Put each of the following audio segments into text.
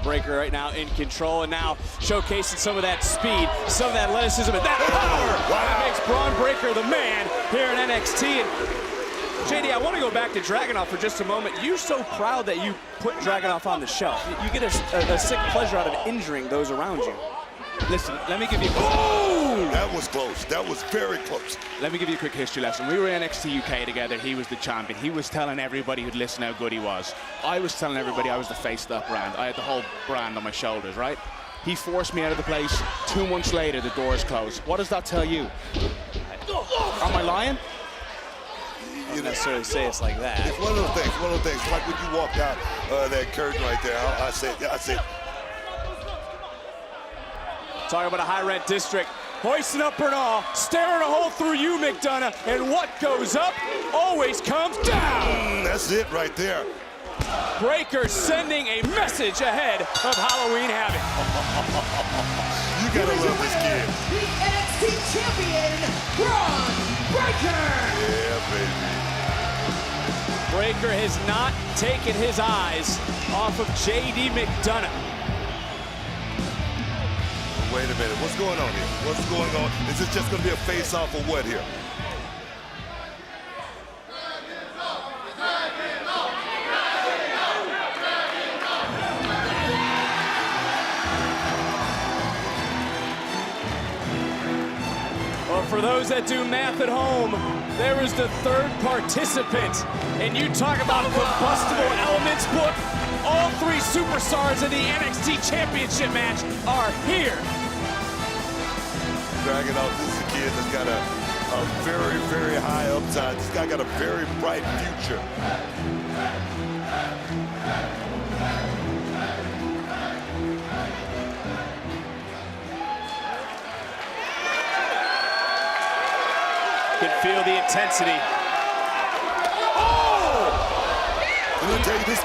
Breakker right now in control, and now showcasing some of that speed, some of that athleticism, and that power. Wow. That makes Bron Breakker the man here in NXT. And JD, I want to go back to Dragunov for just a moment. You're so proud that you put Dragunov on the shelf. You get a sick pleasure out of injuring those around you. Listen, let me give you... Oh! That was close. That was very close. Let me give you a quick history lesson. We were in NXT UK together. He was the champion. He was telling everybody who'd listen how good he was. I was telling everybody I was the face of that brand. I had the whole brand on my shoulders, right? He forced me out of the place. 2 months later, the doors closed. What does that tell you? Am I lying? You don't necessarily say it's like that. It's one of those things. Like when you walked out that curtain right there, I said, Talking about a high-rent district. Hoisting up Bernal, staring a hole through you, McDonough, and what goes up always comes down. That's it right there. Breakker sending a message ahead of Halloween Havoc. You gotta love this kid. The NXT champion, Bron Breakker. Yeah, baby. Breakker has not taken his eyes off of JD McDonough. Wait a minute, what's going on here? What's going on? Is this just gonna be a face-off or what here? Well, for those that do math at home, there is the third participant. And you talk about combustible elements book. All 3 superstars in the NXT Championship match are here. Dragunov, this is a kid that's got a very, very high upside. This guy got a very bright future. Can feel the intensity. Let me tell you, this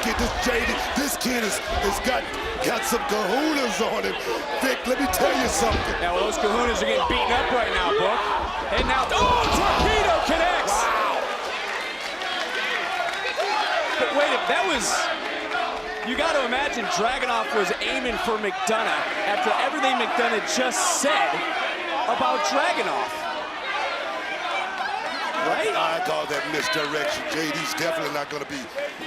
kid has got some kahunas on him. Vic, let me tell you something. Now those kahunas are getting beaten up right now, Book. And now, torpedo connects. Wow. But wait, that was, you got to imagine Dragunov was aiming for McDonough after everything McDonough just said about Dragunov. Right? I call that misdirection. JD's definitely not going to be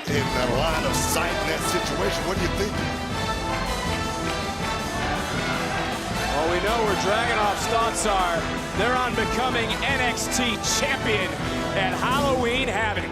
in the line of sight in that situation. What do you think? Well, we know where Dragunov's thoughts are. They're on becoming NXT champion at Halloween Havoc.